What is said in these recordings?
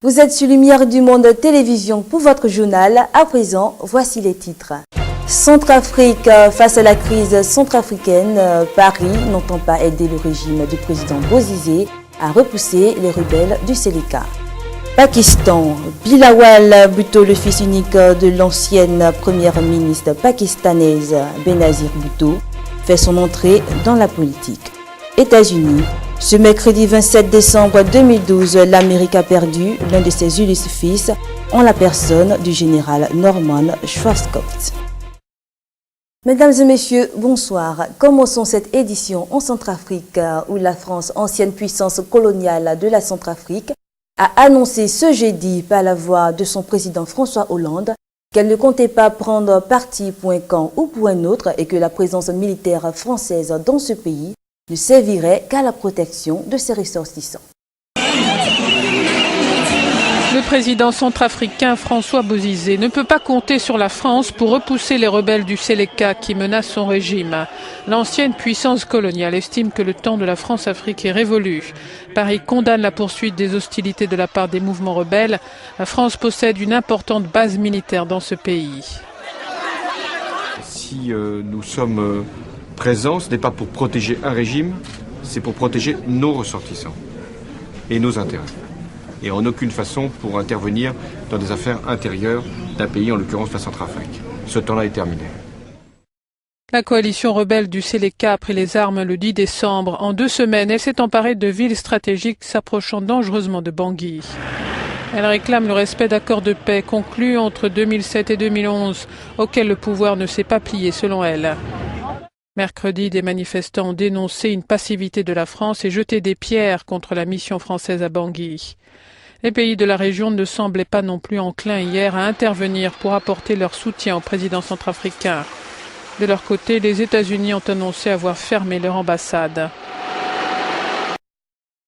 Vous êtes sur Lumière du Monde Télévision pour votre journal. À présent, voici les titres. Centrafrique, face à la crise centrafricaine, Paris n'entend pas aider le régime du président Bozizé à repousser les rebelles du Seleka. Pakistan, Bilawal Bhutto, le fils unique de l'ancienne première ministre pakistanaise Benazir Bhutto, fait son entrée dans la politique. États-Unis, ce mercredi 27 décembre 2012, l'Amérique a perdu l'un de ses illustres fils en la personne du général Norman Schwarzkopf. Mesdames et messieurs, bonsoir. Commençons cette édition en Centrafrique où la France, ancienne puissance coloniale de la Centrafrique, a annoncé ce jeudi par la voix de son président François Hollande qu'elle ne comptait pas prendre parti pour un camp ou pour un autre et que la présence militaire française dans ce pays ne servirait qu'à la protection de ses ressortissants. Le président centrafricain François Bozizé ne peut pas compter sur la France pour repousser les rebelles du Seleka qui menacent son régime. L'ancienne puissance coloniale estime que le temps de la France-Afrique est révolu. Paris condamne la poursuite des hostilités de la part des mouvements rebelles. La France possède une importante base militaire dans ce pays. Si nous sommes présents, ce n'est pas pour protéger un régime, c'est pour protéger nos ressortissants et nos intérêts. Et en aucune façon pour intervenir dans des affaires intérieures d'un pays, en l'occurrence la Centrafrique. Ce temps-là est terminé. La coalition rebelle du Seleka a pris les armes le 10 décembre. En 2 semaines, elle s'est emparée de villes stratégiques s'approchant dangereusement de Bangui. Elle réclame le respect d'accords de paix conclus entre 2007 et 2011, auxquels le pouvoir ne s'est pas plié selon elle. Mercredi, des manifestants ont dénoncé une passivité de la France et jeté des pierres contre la mission française à Bangui. Les pays de la région ne semblaient pas non plus enclins hier à intervenir pour apporter leur soutien au président centrafricain. De leur côté, les États-Unis ont annoncé avoir fermé leur ambassade.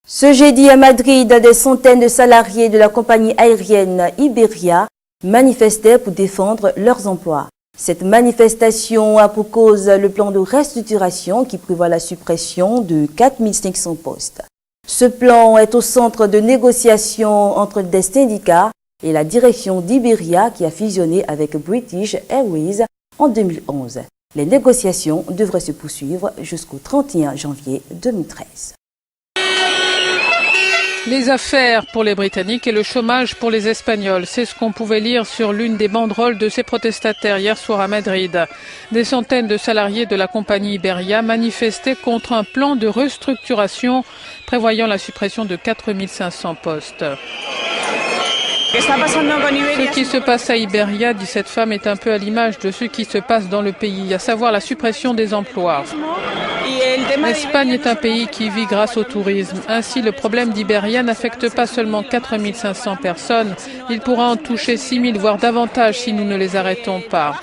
Ce jeudi à Madrid, des centaines de salariés de la compagnie aérienne Iberia manifestaient pour défendre leurs emplois. Cette manifestation a pour cause le plan de restructuration qui prévoit la suppression de 4500 postes. Ce plan est au centre de négociations entre des syndicats et la direction d'Iberia qui a fusionné avec British Airways en 2011. Les négociations devraient se poursuivre jusqu'au 31 janvier 2013. Les affaires pour les Britanniques et le chômage pour les Espagnols, c'est ce qu'on pouvait lire sur l'une des banderoles de ces protestataires hier soir à Madrid. Des centaines de salariés de la compagnie Iberia manifestaient contre un plan de restructuration prévoyant la suppression de 4500 postes. Ce qui se passe à Iberia, dit cette femme, est un peu à l'image de ce qui se passe dans le pays, à savoir la suppression des emplois. L'Espagne est un pays qui vit grâce au tourisme. Ainsi, le problème d'Iberia n'affecte pas seulement 4500 personnes. Il pourra en toucher 6000, voire davantage si nous ne les arrêtons pas.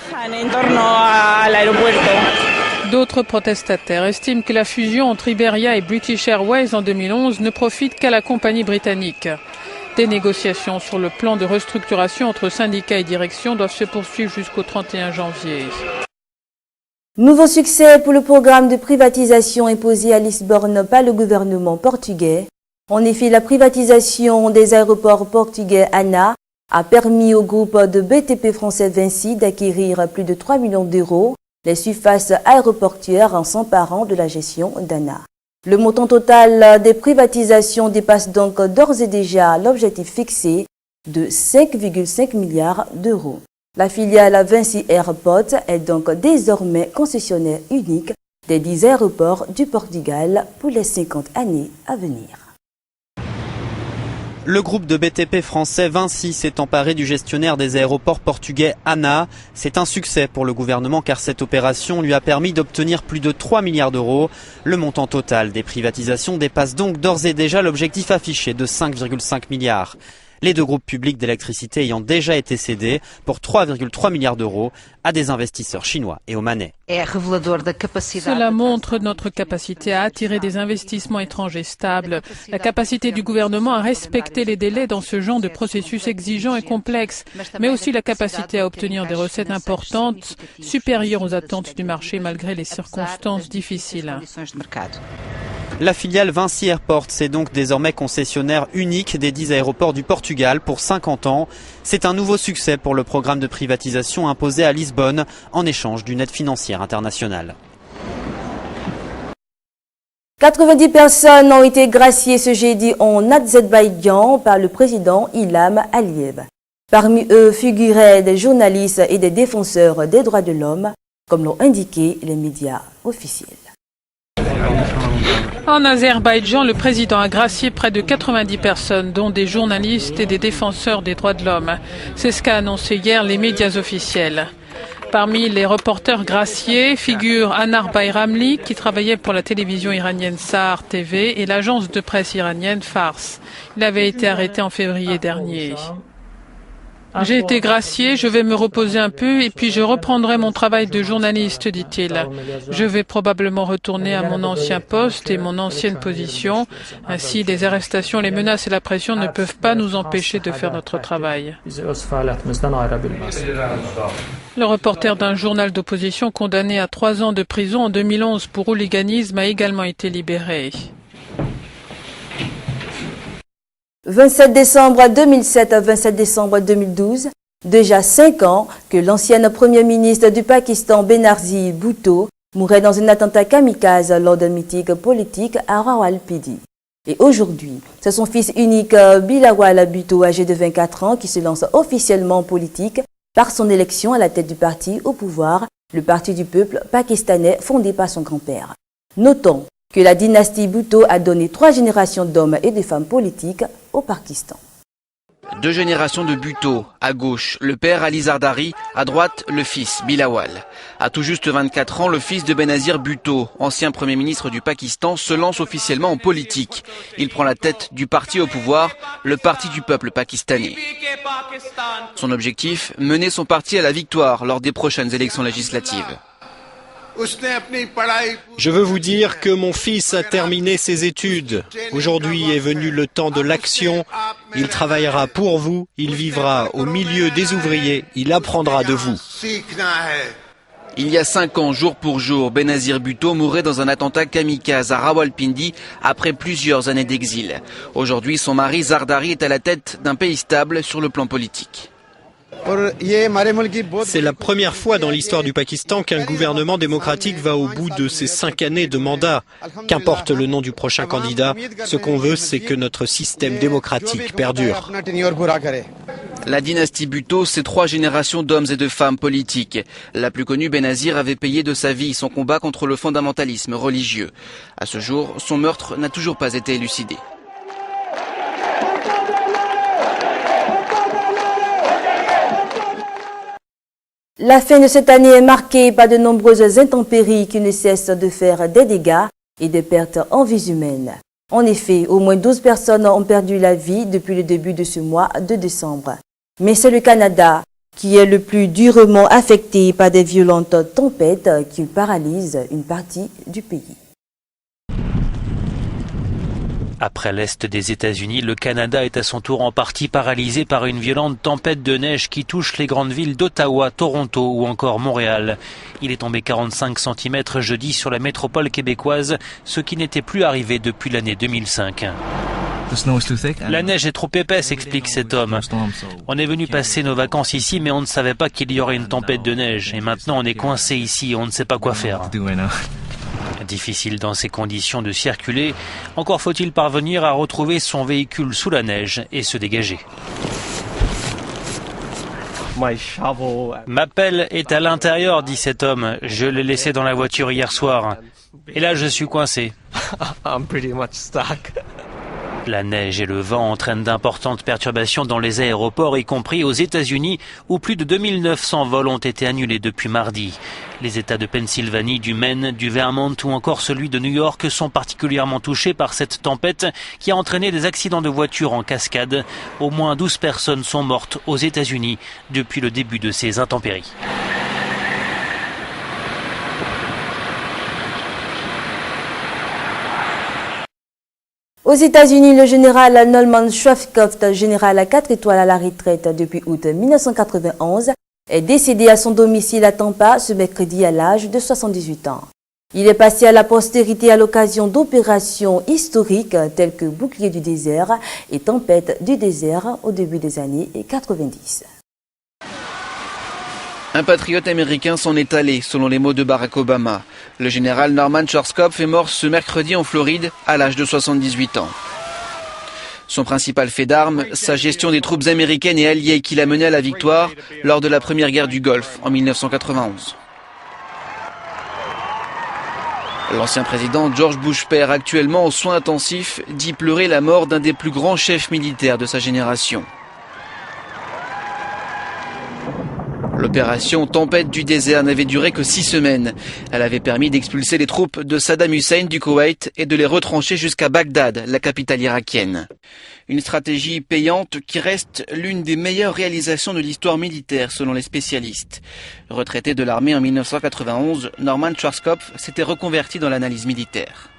D'autres protestataires estiment que la fusion entre Iberia et British Airways en 2011 ne profite qu'à la compagnie britannique. Des négociations sur le plan de restructuration entre syndicats et direction doivent se poursuivre jusqu'au 31 janvier. Nouveau succès pour le programme de privatisation imposé à Lisbonne par le gouvernement portugais. En effet, la privatisation des aéroports portugais ANA a permis au groupe de BTP français Vinci d'acquérir plus de 3 millions d'euros les surfaces aéroportuaires en s'emparant de la gestion d'ANA. Le montant total des privatisations dépasse donc d'ores et déjà l'objectif fixé de 5,5 milliards d'euros. La filiale Vinci Airports est donc désormais concessionnaire unique des 10 aéroports du Portugal pour les 50 années à venir. Le groupe de BTP français Vinci s'est emparé du gestionnaire des aéroports portugais ANA. C'est un succès pour le gouvernement car cette opération lui a permis d'obtenir plus de 3 milliards d'euros. Le montant total des privatisations dépasse donc d'ores et déjà l'objectif affiché de 5,5 milliards. Les deux groupes publics d'électricité ayant déjà été cédés pour 3,3 milliards d'euros à des investisseurs chinois et omanais. Cela montre notre capacité à attirer des investissements étrangers stables, la capacité du gouvernement à respecter les délais dans ce genre de processus exigeant et complexe, mais aussi la capacité à obtenir des recettes importantes, supérieures aux attentes du marché malgré les circonstances difficiles. La filiale Vinci Airports est donc désormais concessionnaire unique des 10 aéroports du Portugal pour 50 ans. C'est un nouveau succès pour le programme de privatisation imposé à Lisbonne en échange d'une aide financière internationale. 90 personnes ont été graciées ce jeudi en Azerbaïdjan par le président Ilham Aliyev. Parmi eux figuraient des journalistes et des défenseurs des droits de l'homme, comme l'ont indiqué les médias officiels. En Azerbaïdjan, le président a gracié près de 90 personnes, dont des journalistes et des défenseurs des droits de l'homme. C'est ce qu'a annoncé hier les médias officiels. Parmi les reporters graciés figurent Anar Bayramli, qui travaillait pour la télévision iranienne Sahar TV et l'agence de presse iranienne Fars. Il avait été arrêté en février dernier. J'ai été gracié, je vais me reposer un peu et puis je reprendrai mon travail de journaliste, dit-il. Je vais probablement retourner à mon ancien poste et mon ancienne position. Ainsi, les arrestations, les menaces et la pression ne peuvent pas nous empêcher de faire notre travail. Le reporter d'un journal d'opposition condamné à 3 ans de prison en 2011 pour hooliganisme a également été libéré. 27 décembre 2007 à 27 décembre 2012, déjà 5 ans que l'ancienne première ministre du Pakistan Benazir Bhutto mourait dans un attentat kamikaze lors d'un meeting politique à Rawalpindi. Et aujourd'hui, c'est son fils unique Bilawal Bhutto, âgé de 24 ans, qui se lance officiellement en politique par son élection à la tête du parti au pouvoir, le Parti du peuple pakistanais fondé par son grand-père. Notons que la dynastie Bhutto a donné 3 générations d'hommes et de femmes politiques au Pakistan. 2 générations de Bhutto. À gauche, le père Ali Zardari, à droite, le fils Bilawal. À tout juste 24 ans, le fils de Benazir Bhutto, ancien premier ministre du Pakistan, se lance officiellement en politique. Il prend la tête du parti au pouvoir, le Parti du peuple pakistanais. Son objectif, mener son parti à la victoire lors des prochaines élections législatives. Je veux vous dire que mon fils a terminé ses études. Aujourd'hui est venu le temps de l'action. Il travaillera pour vous, il vivra au milieu des ouvriers, il apprendra de vous. Il y a 5 ans, jour pour jour, Benazir Bhutto mourait dans un attentat kamikaze à Rawalpindi après plusieurs années d'exil. Aujourd'hui, son mari Zardari est à la tête d'un pays stable sur le plan politique. C'est la première fois dans l'histoire du Pakistan qu'un gouvernement démocratique va au bout de ses 5 années de mandat. Qu'importe le nom du prochain candidat, ce qu'on veut, c'est que notre système démocratique perdure. La dynastie Bhutto, c'est 3 générations d'hommes et de femmes politiques. La plus connue, Benazir, avait payé de sa vie son combat contre le fondamentalisme religieux. À ce jour, son meurtre n'a toujours pas été élucidé. La fin de cette année est marquée par de nombreuses intempéries qui ne cessent de faire des dégâts et des pertes en vies humaines. En effet, au moins 12 personnes ont perdu la vie depuis le début de ce mois de décembre. Mais c'est le Canada qui est le plus durement affecté par des violentes tempêtes qui paralysent une partie du pays. Après l'est des États-Unis, le Canada est à son tour en partie paralysé par une violente tempête de neige qui touche les grandes villes d'Ottawa, Toronto ou encore Montréal. Il est tombé 45 cm jeudi sur la métropole québécoise, ce qui n'était plus arrivé depuis l'année 2005. La neige est trop épaisse, explique cet homme. On est venu passer nos vacances ici, mais on ne savait pas qu'il y aurait une tempête de neige. Et maintenant, on est coincé ici, on ne sait pas quoi faire. Difficile dans ces conditions de circuler. Encore faut-il parvenir à retrouver son véhicule sous la neige et se dégager. Ma pelle est à l'intérieur, dit cet homme. Je l'ai laissée dans la voiture hier soir. Et là, je suis coincé. La neige et le vent entraînent d'importantes perturbations dans les aéroports, y compris aux États-Unis, où plus de 2900 vols ont été annulés depuis mardi. Les États de Pennsylvanie, du Maine, du Vermont ou encore celui de New York sont particulièrement touchés par cette tempête qui a entraîné des accidents de voitures en cascade. Au moins 12 personnes sont mortes aux États-Unis depuis le début de ces intempéries. Aux États-Unis, le général Norman Schwarzkopf, général à 4 étoiles à la retraite depuis août 1991, est décédé à son domicile à Tampa ce mercredi à l'âge de 78 ans. Il est passé à la postérité à l'occasion d'opérations historiques telles que Bouclier du désert et Tempête du désert au début des années 90. Un patriote américain s'en est allé, selon les mots de Barack Obama. Le général Norman Schwarzkopf est mort ce mercredi en Floride à l'âge de 78 ans. Son principal fait d'armes, sa gestion des troupes américaines et alliées qui l'a mené à la victoire lors de la première guerre du Golfe en 1991. L'ancien président George Bush père, actuellement aux soins intensifs, dit pleurer la mort d'un des plus grands chefs militaires de sa génération. L'opération Tempête du désert n'avait duré que 6 semaines. Elle avait permis d'expulser les troupes de Saddam Hussein du Koweït et de les retrancher jusqu'à Bagdad, la capitale irakienne. Une stratégie payante qui reste l'une des meilleures réalisations de l'histoire militaire selon les spécialistes. Retraité de l'armée en 1991, Norman Schwarzkopf s'était reconverti dans l'analyse militaire.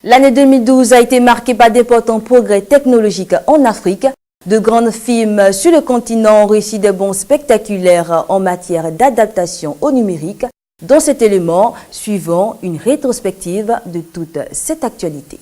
L'année 2012 a été marquée par d'importants progrès technologiques en Afrique. De grandes firmes sur le continent ont réussi des bons spectaculaires en matière d'adaptation au numérique. Dans cet élément, suivant une rétrospective de toute cette actualité.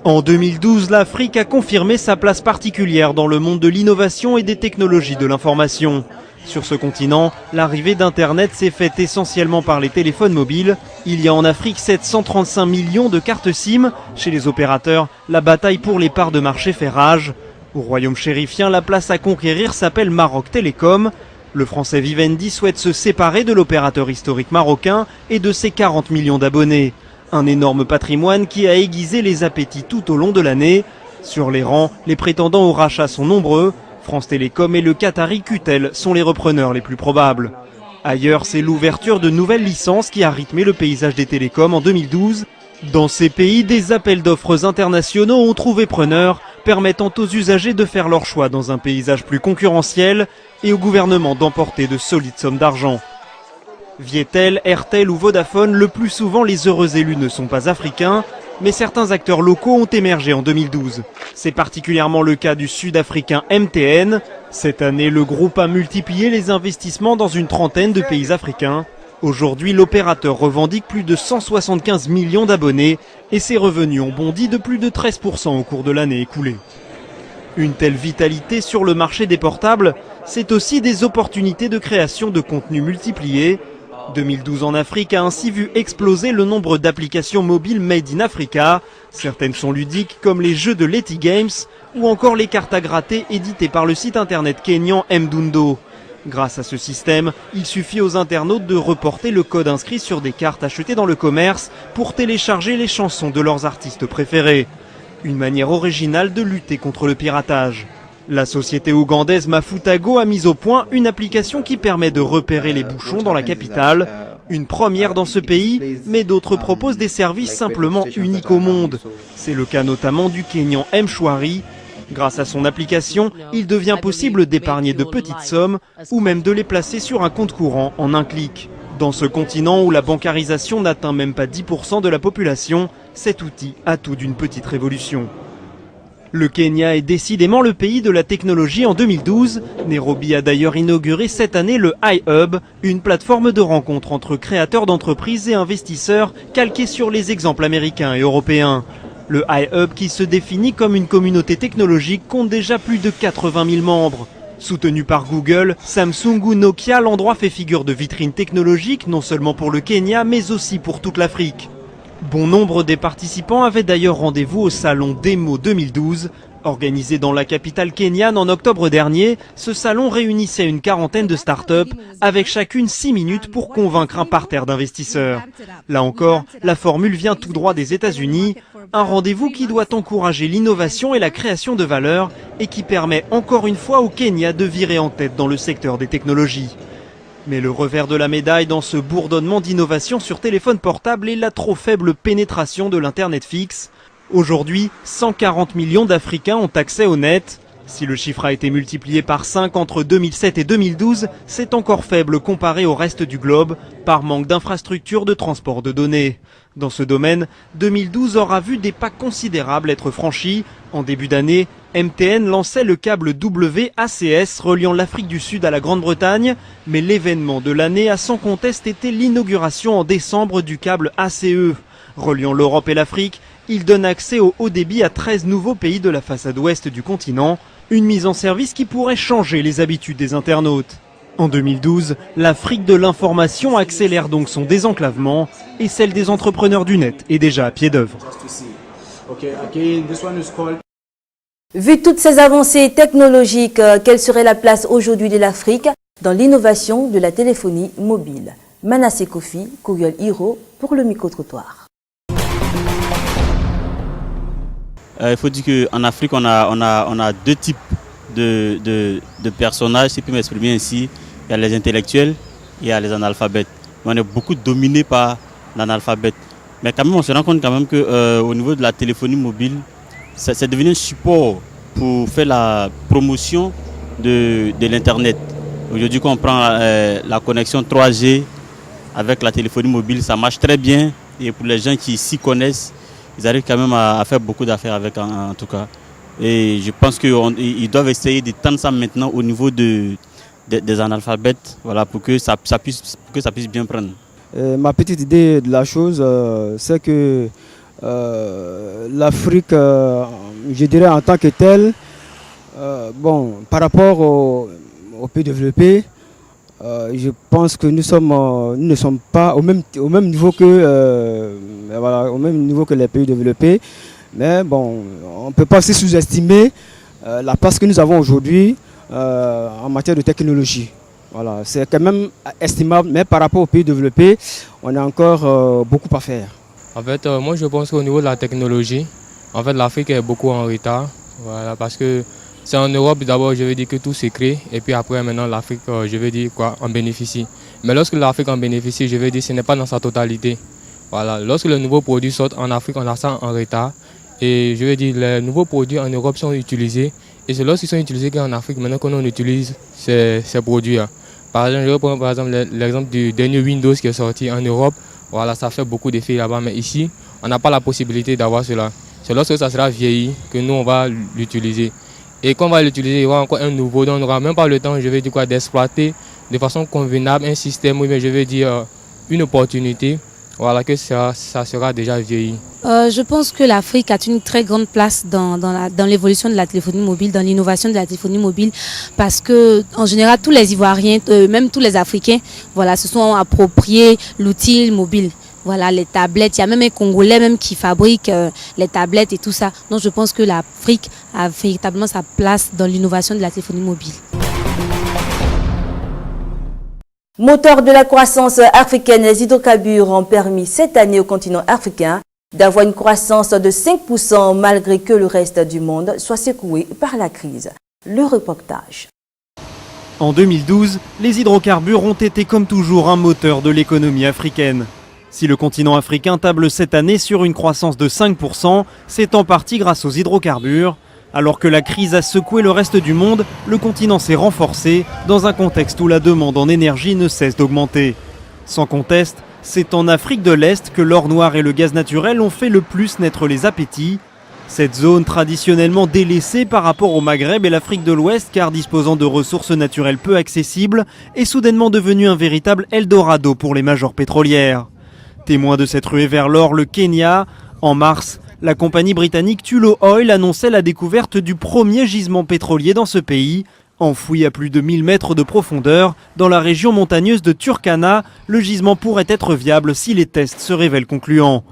En 2012, l'Afrique a confirmé sa place particulière dans le monde de l'innovation et des technologies de l'information. Sur ce continent, l'arrivée d'Internet s'est faite essentiellement par les téléphones mobiles. Il y a en Afrique 735 millions de cartes SIM. Chez les opérateurs, la bataille pour les parts de marché fait rage. Au royaume chérifien, la place à conquérir s'appelle Maroc Télécom. Le français Vivendi souhaite se séparer de l'opérateur historique marocain et de ses 40 millions d'abonnés. Un énorme patrimoine qui a aiguisé les appétits tout au long de l'année. Sur les rangs, les prétendants au rachat sont nombreux. France Télécom et le Qatari QTEL sont les repreneurs les plus probables. Ailleurs, c'est l'ouverture de nouvelles licences qui a rythmé le paysage des télécoms en 2012. Dans ces pays, des appels d'offres internationaux ont trouvé preneur, permettant aux usagers de faire leur choix dans un paysage plus concurrentiel et au gouvernement d'emporter de solides sommes d'argent. Viettel, Airtel ou Vodafone, le plus souvent les heureux élus ne sont pas africains, mais certains acteurs locaux ont émergé en 2012. C'est particulièrement le cas du sud-africain MTN. Cette année, le groupe a multiplié les investissements dans une trentaine de pays africains. Aujourd'hui, l'opérateur revendique plus de 175 millions d'abonnés et ses revenus ont bondi de plus de 13% au cours de l'année écoulée. Une telle vitalité sur le marché des portables, c'est aussi des opportunités de création de contenu multipliés. 2012 en Afrique a ainsi vu exploser le nombre d'applications mobiles made in Africa. Certaines sont ludiques comme les jeux de Letty Games ou encore les cartes à gratter éditées par le site internet kényan Mdundo. Grâce à ce système, il suffit aux internautes de reporter le code inscrit sur des cartes achetées dans le commerce pour télécharger les chansons de leurs artistes préférés. Une manière originale de lutter contre le piratage. La société ougandaise Mafutago a mis au point une application qui permet de repérer les bouchons dans la capitale. Une première dans ce pays, mais d'autres proposent des services simplement uniques au monde. C'est le cas notamment du Kényan Mshwari. Grâce à son application, il devient possible d'épargner de petites sommes ou même de les placer sur un compte courant en un clic. Dans ce continent où la bancarisation n'atteint même pas 10% de la population, cet outil a tout d'une petite révolution. Le Kenya est décidément le pays de la technologie en 2012. Nairobi a d'ailleurs inauguré cette année le iHub, une plateforme de rencontre entre créateurs d'entreprises et investisseurs calquée sur les exemples américains et européens. Le iHub, qui se définit comme une communauté technologique, compte déjà plus de 80 000 membres. Soutenu par Google, Samsung ou Nokia, l'endroit fait figure de vitrine technologique non seulement pour le Kenya mais aussi pour toute l'Afrique. Bon nombre des participants avaient d'ailleurs rendez-vous au salon Demo 2012. Organisé dans la capitale kenyane en octobre dernier, ce salon réunissait une quarantaine de start-up avec chacune 6 minutes pour convaincre un parterre d'investisseurs. Là encore, la formule vient tout droit des États-Unis, un rendez-vous qui doit encourager l'innovation et la création de valeur et qui permet encore une fois au Kenya de virer en tête dans le secteur des technologies. Mais le revers de la médaille dans ce bourdonnement d'innovation sur téléphone portable est la trop faible pénétration de l'Internet fixe. Aujourd'hui, 140 millions d'Africains ont accès au net. Si le chiffre a été multiplié par 5 entre 2007 et 2012, c'est encore faible comparé au reste du globe, par manque d'infrastructures de transport de données. Dans ce domaine, 2012 aura vu des pas considérables être franchis. En début d'année, MTN lançait le câble WACS reliant l'Afrique du Sud à la Grande-Bretagne, mais l'événement de l'année a sans conteste été l'inauguration en décembre du câble ACE. Reliant l'Europe et l'Afrique, il donne accès au haut débit à 13 nouveaux pays de la façade ouest du continent, une mise en service qui pourrait changer les habitudes des internautes. En 2012, l'Afrique de l'information accélère donc son désenclavement et celle des entrepreneurs du net est déjà à pied d'œuvre. Vu toutes ces avancées technologiques, quelle serait la place aujourd'hui de l'Afrique dans l'innovation de la téléphonie mobile? Manassé Kofi, Kouguel Hiro pour le micro-trottoir. Il faut dire qu'en Afrique, on a deux types de personnages, si je peux m'exprimer ainsi. Il y a les intellectuels et il y a les analphabètes. On est beaucoup dominé par l'analphabète. Mais quand même, on se rend compte quand même qu'au niveau de la téléphonie mobile, c'est devenu un support pour faire la promotion de l'Internet. Aujourd'hui, quand on prend la connexion 3G avec la téléphonie mobile, ça marche très bien. Et pour les gens qui s'y connaissent, ils arrivent quand même à faire beaucoup d'affaires avec en tout cas. Et je pense qu'ils doivent essayer de tendre ça maintenant au niveau des analphabètes, voilà, pour que ça puisse bien prendre. Ma petite idée de la chose, c'est que l'Afrique, je dirais en tant que telle, par rapport aux pays développés, je pense que nous ne sommes pas au même niveau que les pays développés. Mais bon, on ne peut pas aussi sous-estimer la place que nous avons aujourd'hui en matière de technologie. Voilà, c'est quand même estimable, mais par rapport aux pays développés, on a encore beaucoup à faire. En fait, moi je pense qu'au niveau de la technologie, en fait, l'Afrique est beaucoup en retard. Voilà, parce que c'est en Europe d'abord, je veux dire que tout s'est créé, et puis après maintenant l'Afrique, je veux dire quoi, en bénéficie. Mais lorsque l'Afrique en bénéficie, je veux dire, ce n'est pas dans sa totalité. Voilà, lorsque les nouveaux produits sortent en Afrique, on a ça en retard. Et je veux dire, les nouveaux produits en Europe sont utilisés. Et c'est lorsqu'ils sont utilisés qu'en Afrique, maintenant qu'on utilise ces produits-là. Par exemple, je reprends par exemple l'exemple du dernier Windows qui est sorti en Europe. Voilà, ça fait beaucoup d'effets là-bas. Mais ici, on n'a pas la possibilité d'avoir cela. C'est lorsque ça sera vieilli que nous, on va l'utiliser. Et quand on va l'utiliser, il y aura encore un nouveau. Donc on n'aura même pas le temps, je veux dire quoi, d'exploiter de façon convenable un système, oui, mais je veux dire une opportunité. Voilà, que ça sera déjà vieilli. Je pense que l'Afrique a une très grande place dans l'évolution de la téléphonie mobile, dans l'innovation de la téléphonie mobile, parce que en général tous les Ivoiriens, même tous les Africains, voilà, se sont appropriés l'outil mobile. Voilà, les tablettes, il y a même un Congolais même qui fabrique les tablettes et tout ça. Donc je pense que l'Afrique a véritablement sa place dans l'innovation de la téléphonie mobile. Moteur de la croissance africaine, les hydrocarbures ont permis cette année au continent africain d'avoir une croissance de 5% malgré que le reste du monde soit secoué par la crise. Le reportage. En 2012, les hydrocarbures ont été comme toujours un moteur de l'économie africaine. Si le continent africain table cette année sur une croissance de 5%, c'est en partie grâce aux hydrocarbures. Alors que la crise a secoué le reste du monde, le continent s'est renforcé dans un contexte où la demande en énergie ne cesse d'augmenter. Sans conteste, c'est en Afrique de l'Est que l'or noir et le gaz naturel ont fait le plus naître les appétits. Cette zone traditionnellement délaissée par rapport au Maghreb et l'Afrique de l'Ouest car disposant de ressources naturelles peu accessibles est soudainement devenue un véritable Eldorado pour les majors pétrolières. Témoin de cette ruée vers l'or, le Kenya, en mars, la compagnie britannique Tullow Oil annonçait la découverte du premier gisement pétrolier dans ce pays. Enfoui à plus de 1000 mètres de profondeur, dans la région montagneuse de Turkana, le gisement pourrait être viable si les tests se révèlent concluants.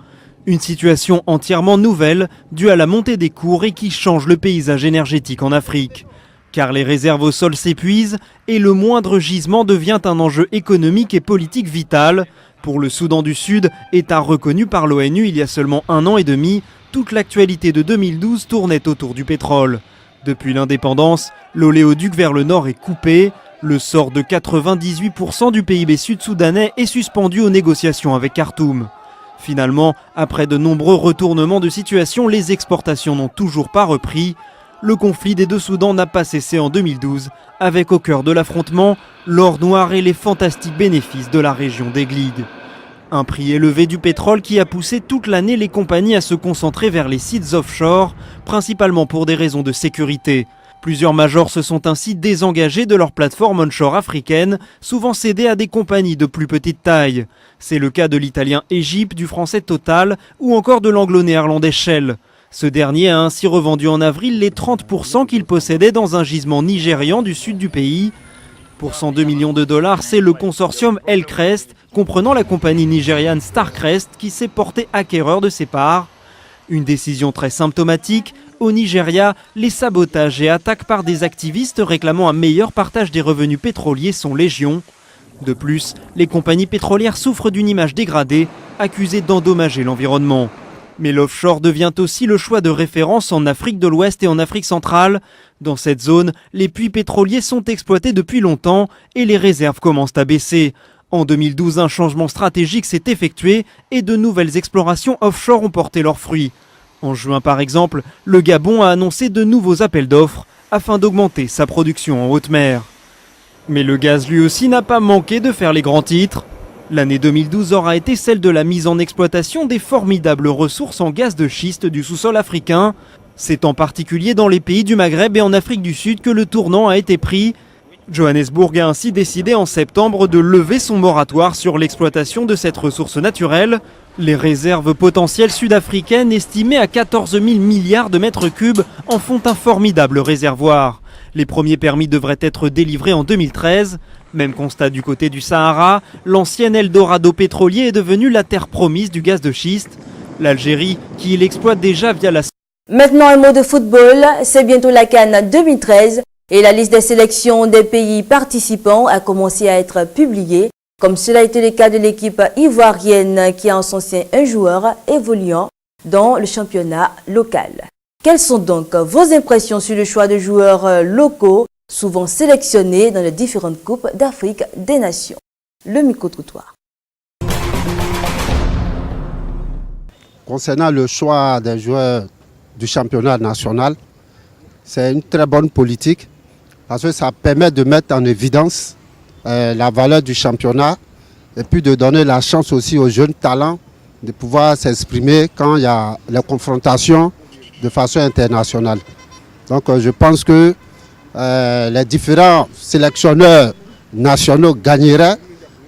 Une situation entièrement nouvelle, due à la montée des cours et qui change le paysage énergétique en Afrique. Car les réserves au sol s'épuisent et le moindre gisement devient un enjeu économique et politique vital. Pour le Soudan du Sud, État reconnu par l'ONU il y a seulement 1 an et demi, toute l'actualité de 2012 tournait autour du pétrole. Depuis l'indépendance, l'oléoduc vers le nord est coupé. Le sort de 98% du PIB sud-soudanais est suspendu aux négociations avec Khartoum. Finalement, après de nombreux retournements de situation, les exportations n'ont toujours pas repris. Le conflit des deux Soudans n'a pas cessé en 2012, avec au cœur de l'affrontement l'or noir et les fantastiques bénéfices de la région d'Eglig. Un prix élevé du pétrole qui a poussé toute l'année les compagnies à se concentrer vers les sites offshore, principalement pour des raisons de sécurité. Plusieurs majors se sont ainsi désengagés de leurs plateformes onshore africaines, souvent cédées à des compagnies de plus petite taille. C'est le cas de l'italien Egypt, du français Total ou encore de l'anglo-néerlandais Shell. Ce dernier a ainsi revendu en avril les 30% qu'il possédait dans un gisement nigérian du sud du pays. Pour 102 millions de dollars, c'est le consortium Elcrest, comprenant la compagnie nigériane Starcrest, qui s'est porté acquéreur de ses parts. Une décision très symptomatique. Au Nigeria, les sabotages et attaques par des activistes réclamant un meilleur partage des revenus pétroliers sont légion. De plus, les compagnies pétrolières souffrent d'une image dégradée, accusées d'endommager l'environnement. Mais l'offshore devient aussi le choix de référence en Afrique de l'Ouest et en Afrique centrale. Dans cette zone, les puits pétroliers sont exploités depuis longtemps et les réserves commencent à baisser. En 2012, un changement stratégique s'est effectué et de nouvelles explorations offshore ont porté leurs fruits. En juin par exemple, le Gabon a annoncé de nouveaux appels d'offres afin d'augmenter sa production en haute mer. Mais le gaz lui aussi n'a pas manqué de faire les grands titres. L'année 2012 aura été celle de la mise en exploitation des formidables ressources en gaz de schiste du sous-sol africain. C'est en particulier dans les pays du Maghreb et en Afrique du Sud que le tournant a été pris. Johannesburg a ainsi décidé en septembre de lever son moratoire sur l'exploitation de cette ressource naturelle. Les réserves potentielles sud-africaines, estimées à 14 000 milliards de mètres cubes, en font un formidable réservoir. Les premiers permis devraient être délivrés en 2013. Même constat du côté du Sahara, l'ancien Eldorado pétrolier est devenu la terre promise du gaz de schiste. L'Algérie, qui l'exploite déjà via la... Maintenant un mot de football, c'est bientôt la CAN 2013 et la liste des sélections des pays participants a commencé à être publiée, comme cela a été le cas de l'équipe ivoirienne qui a en son sein un joueur évoluant dans le championnat local. Quelles sont donc vos impressions sur le choix de joueurs locaux, souvent sélectionnés dans les différentes coupes d'Afrique des Nations? Le micro-trottoir. Concernant le choix des joueurs du championnat national, c'est une très bonne politique parce que ça permet de mettre en évidence la valeur du championnat et puis de donner la chance aussi aux jeunes talents de pouvoir s'exprimer quand il y a les confrontations de façon internationale. Donc je pense que les différents sélectionneurs nationaux gagneraient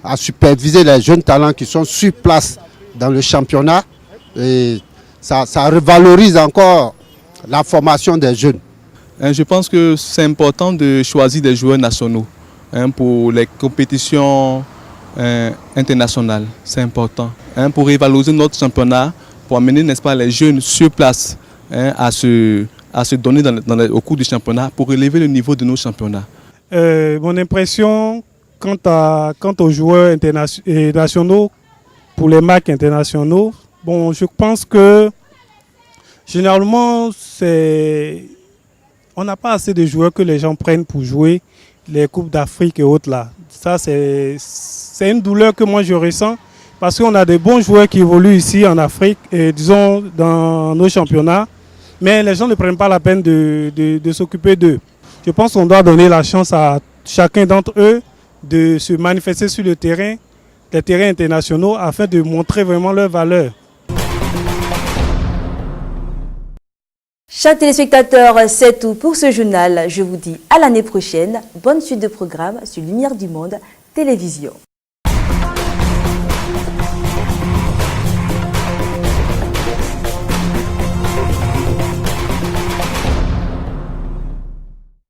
à superviser les jeunes talents qui sont sur place dans le championnat et ça revalorise encore la formation des jeunes. Je pense que c'est important de choisir des joueurs nationaux pour les compétitions internationales. C'est important pour revaloriser notre championnat, pour amener, n'est-ce pas, les jeunes sur place à se donner au cours du championnat pour relever le niveau de nos championnats. Mon impression quant aux joueurs nationaux pour les matchs internationaux, bon, je pense que généralement on n'a pas assez de joueurs que les gens prennent pour jouer les Coupes d'Afrique et autres là. Ça c'est une douleur que moi je ressens parce qu'on a des bons joueurs qui évoluent ici en Afrique et disons dans nos championnats. Mais les gens ne prennent pas la peine de s'occuper d'eux. Je pense qu'on doit donner la chance à chacun d'entre eux de se manifester sur les terrains internationaux afin de montrer vraiment leur valeur. Chers téléspectateurs, c'est tout pour ce journal. Je vous dis à l'année prochaine. Bonne suite de programmes sur Lumière du Monde Télévision.